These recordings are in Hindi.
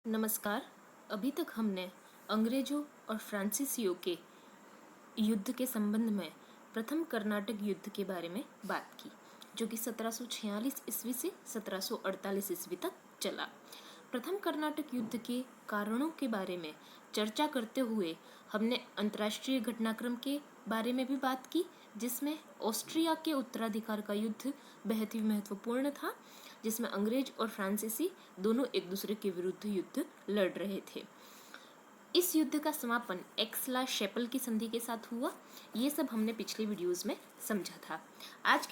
नमस्कार। अभी तक हमने अंग्रेजों और फ्रांसीसियों के युद्ध के संबंध में प्रथम कर्नाटक युद्ध के बारे में बात की, जो कि 1746 ईस्वी से 1748 ईस्वी तक चला। प्रथम कर्नाटक युद्ध के कारणों के बारे में चर्चा करते हुए हमने अंतर्राष्ट्रीय घटनाक्रम के बारे में भी बात की, जिसमें ऑस्ट्रिया के उत्तराधिकार का युद्ध बेहद ही महत्वपूर्ण था, जिसमें अंग्रेज और फ्रांसीसी दोनों एक दूसरे के विरुद्ध युद्ध लड़ रहे थे। इस युद्ध का समापन एक्सला शेपल की संधि के साथ हुआ। ये सब हमने पिछले वीडियोस में समझा था। आज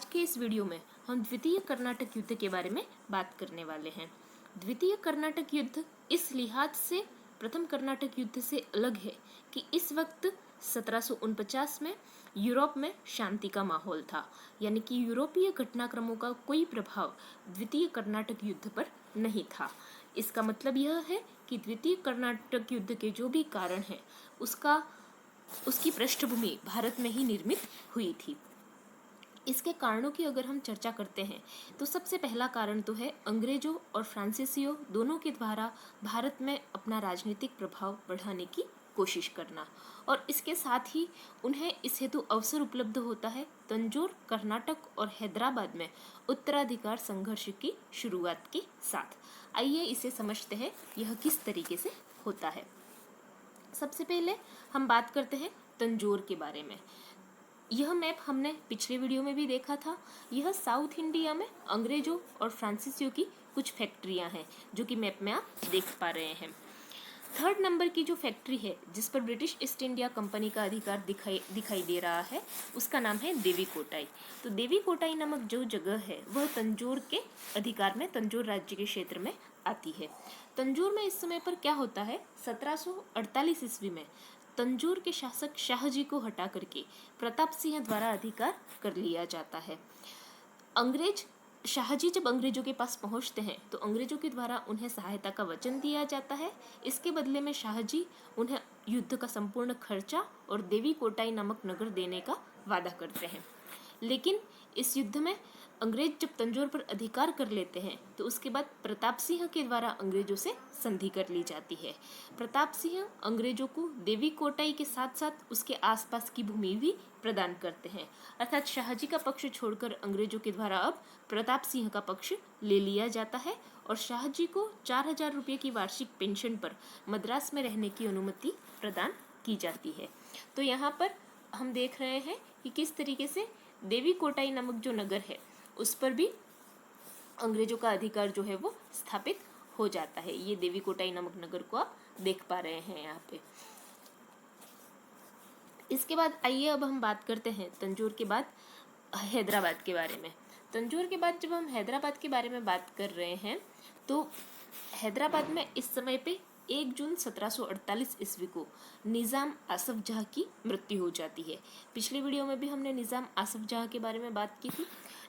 के इस वीडियो में हम द्वितीय कर्नाटक युद्ध के बारे में बात करने वाले हैं। द्वितीय कर्नाटक युद्ध इस लिहाज से प्रथम कर्नाटक युद्ध से अलग है कि इस वक्त 1749 में यूरोप में शांति का माहौल था, यानी कि यूरोपीय घटनाक्रमों का कोई प्रभाव द्वितीय कर्नाटक युद्ध पर नहीं था। इसका मतलब यह है कि द्वितीय कर्नाटक युद्ध के जो भी कारण हैं उसकी पृष्ठभूमि भारत में ही निर्मित हुई थी। इसके कारणों की अगर हम चर्चा करते हैं तो सबसे पहला कारण तो है अंग्रेजों और फ्रांसीसियों दोनों के द्वारा भारत में अपना राजनीतिक प्रभाव बढ़ाने की कोशिश करना, और इसके साथ ही उन्हें इस हेतु अवसर उपलब्ध होता है तंजौर, कर्नाटक और हैदराबाद में उत्तराधिकार संघर्ष की शुरुआत के साथ। आइए इसे समझते हैं यह किस तरीके से होता है। सबसे पहले हम बात करते हैं तंजौर के बारे में। यह मैप हमने पिछले वीडियो में भी देखा था। यह साउथ इंडिया में अंग्रेजों और फ्रांसीसियों की कुछ फैक्ट्रियां हैं, जो कि मैप में आप देख पा रहे हैं। थर्ड नंबर की जो फैक्ट्री है जिस पर ब्रिटिश ईस्ट इंडिया कंपनी का अधिकार दिखाई दे रहा है, उसका नाम है देवीकोटाई। तो देवीकोटाई नामक जो जगह है वह तंजौर के अधिकार में, तंजौर राज्य के क्षेत्र में आती है। तंजौर में इस समय पर क्या होता है, 1748 ईस्वी में तंजौर के शासक शाहजी को हटा करके प्रताप सिंह द्वारा अधिकार कर लिया जाता है। शाहजी जब अंग्रेजों के पास पहुंचते हैं तो अंग्रेजों के द्वारा उन्हें सहायता का वचन दिया जाता है। इसके बदले में शाहजी उन्हें युद्ध का संपूर्ण खर्चा और देवीकोटाई नामक नगर देने का वादा करते हैं। लेकिन इस युद्ध में अंग्रेज जब तंजौर पर अधिकार कर लेते हैं तो उसके बाद प्रताप सिंह के द्वारा अंग्रेजों से संधि कर ली जाती है। प्रताप सिंह अंग्रेजों को देवीकोटाई के साथ साथ उसके आसपास की भूमि भी प्रदान करते हैं, अर्थात शाहजी का पक्ष छोड़कर अंग्रेजों के द्वारा अब प्रताप सिंह का पक्ष ले लिया जाता है और शाहजी को 4000 रुपये की वार्षिक पेंशन पर मद्रास में रहने की अनुमति प्रदान की जाती है। तो यहाँ पर हम देख रहे हैं कि किस तरीके से देवीकोटाई नामक जो नगर है उस पर भी अंग्रेजों का अधिकार जो है वो स्थापित हो जाता है। ये देवीकोटाई नामक नगर को आप देख पा रहे हैं यहाँ पे। इसके बाद आइए अब हम बात करते हैं तंजौर के बाद हैदराबाद के बारे में। तंजौर के बाद जब हम हैदराबाद के बारे में बात कर रहे हैं तो हैदराबाद में इस समय पे 1 जून 1748 ईस्वी को निज़ाम आसफ जहाँ की मृत्यु हो जाती है। पिछले वीडियो में भी हमने निज़ाम आसफ जहाँ के बारे में बात की थी।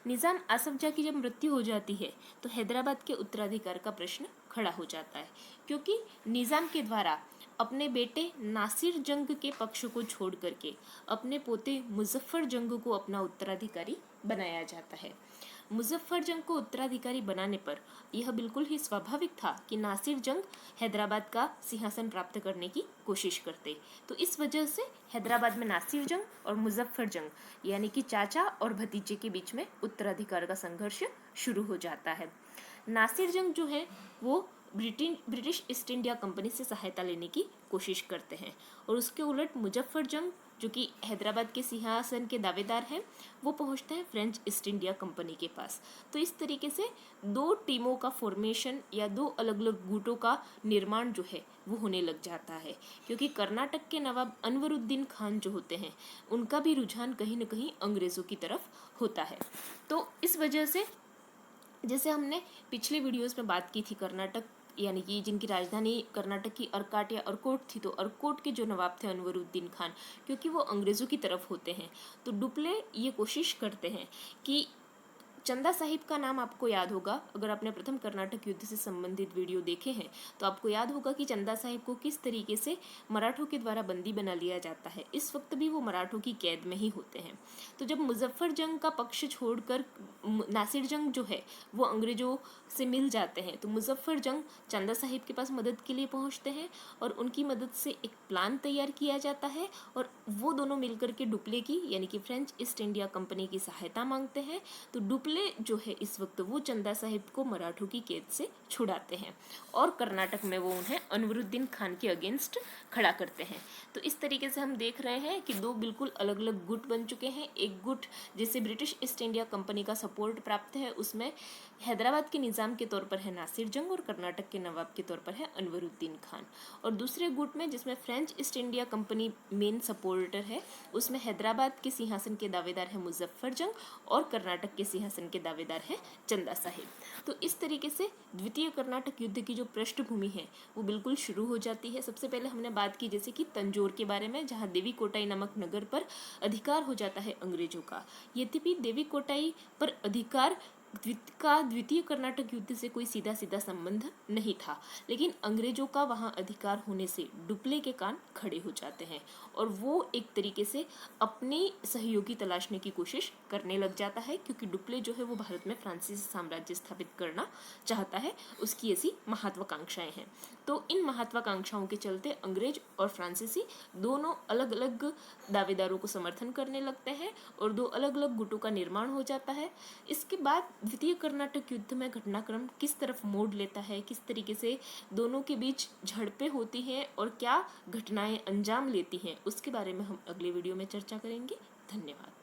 निज़ाम आसफ जहाँ की जब मृत्यु हो जाती है तो हैदराबाद के उत्तराधिकार का प्रश्न खड़ा हो जाता है, क्योंकि निज़ाम के द्वारा अपने बेटे नासिर जंग के पक्ष को छोड़ करके अपने पोते मुजफ्फर जंग को अपना उत्तराधिकारी बनाया जाता है। मुजफ्फर जंग को उत्तराधिकारी बनाने पर यह बिल्कुल ही स्वाभाविक था कि नासिर जंग हैदराबाद का सिंहासन प्राप्त करने की कोशिश करते। तो इस वजह से हैदराबाद में नासिर जंग और मुजफ्फर जंग यानी कि चाचा और भतीजे के बीच में उत्तराधिकार का संघर्ष शुरू हो जाता है। नासिर जंग जो है वो ब्रिटिश ईस्ट इंडिया कंपनी से सहायता लेने की कोशिश करते हैं, और उसके उलट मुजफ्फर जंग जो कि हैदराबाद के सिंहासन के दावेदार हैं वो पहुंचते हैं फ्रेंच ईस्ट इंडिया कंपनी के पास। तो इस तरीके से 2 टीमों का फॉर्मेशन या 2 अलग अलग गुटों का निर्माण जो है वो होने लग जाता है, क्योंकि कर्नाटक के नवाब अनवरुद्दीन खान जो होते हैं उनका भी रुझान कहीं न कहीं अंग्रेज़ों की तरफ होता है। तो इस वजह से जैसे हमने पिछले वीडियोस में बात की थी, कर्नाटक यानी कि जिनकी राजधानी कर्नाटक की अर्काट या अर्कोट थी, तो अर्कोट के जो नवाब थे अनवरुद्दीन खान, क्योंकि वो अंग्रेज़ों की तरफ होते हैं, तो डुप्ले ये कोशिश करते हैं कि चंदा साहिब का नाम आपको याद होगा, अगर आपने प्रथम कर्नाटक युद्ध से संबंधित वीडियो देखे हैं तो आपको याद होगा कि चंदा साहिब को किस तरीके से मराठों के द्वारा बंदी बना लिया जाता है। इस वक्त भी वो मराठों की कैद में ही होते हैं। तो जब मुजफ्फर जंग का पक्ष छोड़कर नासिर जंग जो है वो अंग्रेजों से मिल जाते हैं, तो मुजफ्फर जंग चंदा साहिब के पास मदद के लिए पहुंचते हैं और उनकी मदद से एक प्लान तैयार किया जाता है और वो दोनों मिलकर के डुप्ले की यानी कि फ्रेंच ईस्ट इंडिया कंपनी की सहायता मांगते हैं। तो डुप्ले जो है इस वक्त वो चंदा साहिब को मराठों की कैद से छुड़ाते हैं और कर्नाटक में वो उन्हें अनवरुद्दीन खान के अगेंस्ट खड़ा करते हैं। तो इस तरीके से हम देख रहे हैं कि दो बिल्कुल अलग अलग गुट बन चुके हैं। एक गुट जिसे ब्रिटिश ईस्ट इंडिया कंपनी का सपोर्ट प्राप्त है, उसमें हैदराबाद के निज़ाम के तौर पर है नासिर जंग और कर्नाटक के नवाब के तौर पर है अनवरुद्दीन खान। और दूसरे गुट में जिसमें French east India company main supporter है, उसमें हैदराबाद के सिंहासन के दावेदार है मुजफ्फर जंग और कर्नाटक के सिंहासन के दावेदार है चंदा साहिब। तो इस तरीके से द्वितीय कर्नाटक युद्ध की जो पृष्ठभूमि है वो बिल्कुल शुरू हो जाती है। सबसे पहले हमने बात की जैसे कि तंजौर के बारे में, जहाँ देवी कोटाई नामक नगर पर अधिकार हो जाता है अंग्रेजों का। यद्यपि देवी कोटाई पर अधिकार द्वितीय कर्नाटक युद्ध से कोई सीधा सीधा संबंध नहीं था, लेकिन अंग्रेजों का वहां अधिकार होने से डुप्ले के कान खड़े हो जाते हैं और वो एक तरीके से अपनी सहयोगी तलाशने की कोशिश करने लग जाता है, क्योंकि डुप्ले जो है वो भारत में फ्रांसीसी साम्राज्य स्थापित करना चाहता है, उसकी ऐसी महत्वाकांक्षाएं हैं। तो इन महत्वाकांक्षाओं के चलते अंग्रेज और फ्रांसीसी दोनों अलग अलग दावेदारों को समर्थन करने लगते हैं और दो अलग अलग गुटों का निर्माण हो जाता है। इसके बाद द्वितीय कर्नाटक युद्ध में घटनाक्रम किस तरफ मोड़ लेता है, किस तरीके से दोनों के बीच झड़पें होती हैं और क्या घटनाएं अंजाम लेती हैं, उसके बारे में हम अगले वीडियो में चर्चा करेंगे। धन्यवाद।